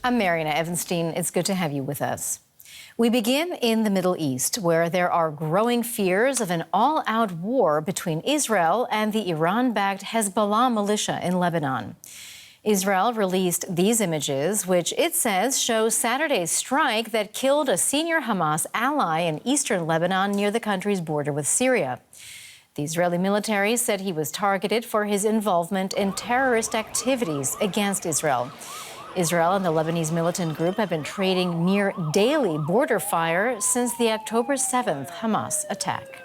I'm Mariana Evanstein. It's good to have you with us. We begin in the Middle East, where there are growing fears of an all-out war between Israel and the Iran-backed Hezbollah militia in Lebanon. Israel released these images, which it says show Saturday's strike that killed a senior Hamas ally in eastern Lebanon near the country's border with Syria. The Israeli military said he was targeted for his involvement in terrorist activities against Israel. Israel and the Lebanese militant group have been trading near daily border fire since the October 7th Hamas attack.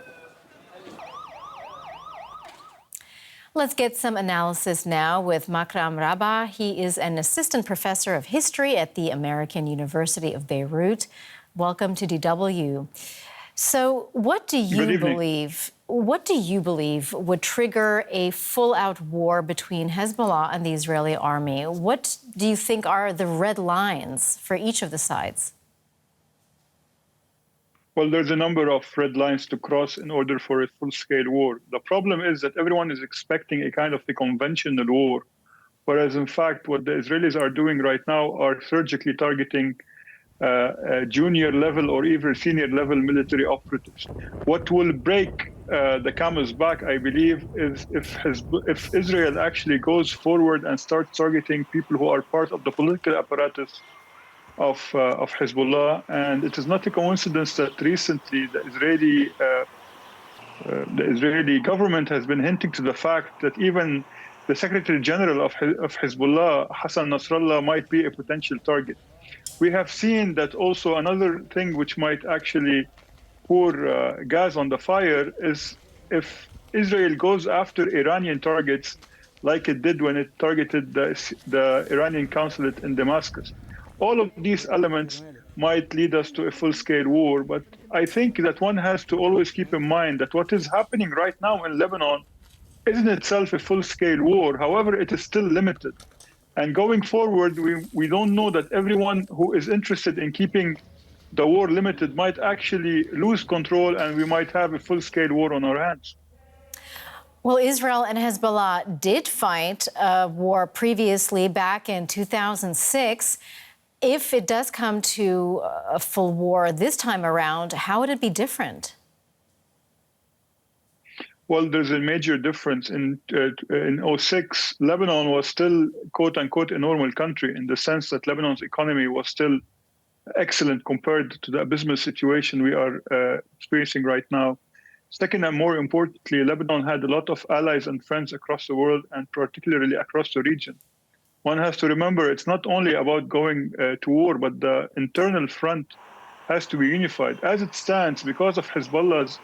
Let's get some analysis now with Makram Rabah. He is an assistant professor of history at the American University of Beirut. Welcome to DW. So what do you believe would trigger a full-out war between Hezbollah and the Israeli army? What do you think are the red lines for each of the sides? Well, there's a number of red lines to cross in order for a full-scale war. The problem is that everyone is expecting a kind of a conventional war, whereas in fact what the Israelis are doing right now are surgically targeting junior level or even senior level military operatives. What will break the camel's back, I believe, is if Israel actually goes forward and starts targeting people who are part of the political apparatus of Hezbollah. And it is not a coincidence that recently the Israeli government has been hinting to the fact that even the Secretary General of Hezbollah, Hassan Nasrallah, might be a potential target. We have seen that also another thing which might actually pour gas on the fire is if Israel goes after Iranian targets like it did when it targeted the Iranian consulate in Damascus. All of these elements might lead us to a full-scale war, but I think that one has to always keep in mind that what is happening right now in Lebanon isn't itself a full-scale war. However, it is still limited. And going forward, we don't know that everyone who is interested in keeping the war limited might actually lose control, and we might have a full-scale war on our hands. Well, Israel and Hezbollah did fight a war previously back in 2006. If it does come to a full war this time around, how would it be different? Well, there's a major difference. In 2006, Lebanon was still, quote unquote, a normal country in the sense that Lebanon's economy was still excellent compared to the abysmal situation we are experiencing right now. Second, and more importantly, Lebanon had a lot of allies and friends across the world, and particularly across the region. One has to remember it's not only about going to war, but the internal front has to be unified. As it stands, because of Hezbollah's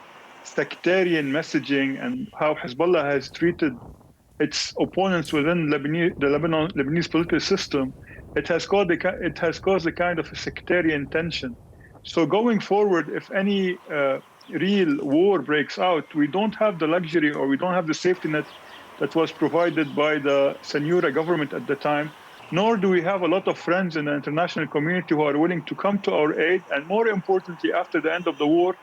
sectarian messaging and how Hezbollah has treated its opponents within the Lebanese political system, it has caused a kind of a sectarian tension. So going forward, if any real war breaks out, we don't have the luxury or we don't have the safety net that was provided by the Senura government at the time, nor do we have a lot of friends in the international community who are willing to come to our aid, and more importantly, after the end of the war,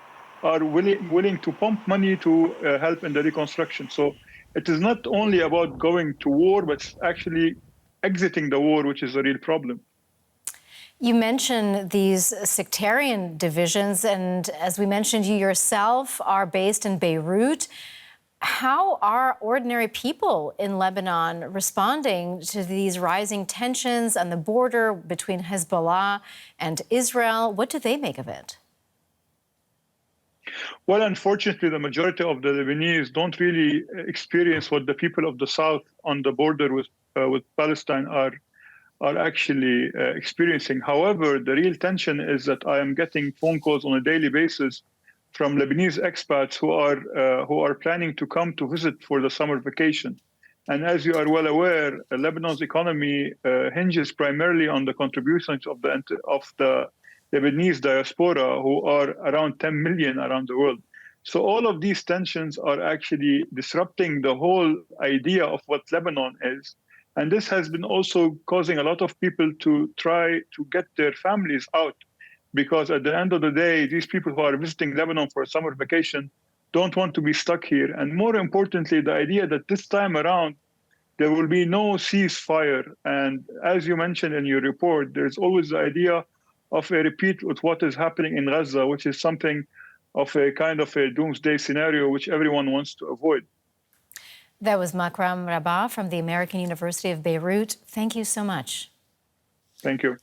are willing to pump money to help in the reconstruction. So it is not only about going to war, but actually exiting the war, which is a real problem. You mentioned these sectarian divisions, and as we mentioned, you yourself are based in Beirut. How are ordinary people in Lebanon responding to these rising tensions on the border between Hezbollah and Israel? What do they make of it? Well, unfortunately, the majority of the Lebanese don't really experience what the people of the south on the border with Palestine are actually experiencing. However, the real tension is that I am getting phone calls on a daily basis from Lebanese expats who are planning to come to visit for the summer vacation. And as you are well aware, Lebanon's economy hinges primarily on the contributions of the Lebanese diaspora, who are around 10 million around the world. So all of these tensions are actually disrupting the whole idea of what Lebanon is. And this has been also causing a lot of people to try to get their families out, because at the end of the day, these people who are visiting Lebanon for a summer vacation don't want to be stuck here. And more importantly, the idea that this time around, there will be no ceasefire. And as you mentioned in your report, there's always the idea of a repeat of what is happening in Gaza, which is something of a kind of a doomsday scenario, which everyone wants to avoid. That was Makram Rabah from the American University of Beirut. Thank you so much. Thank you.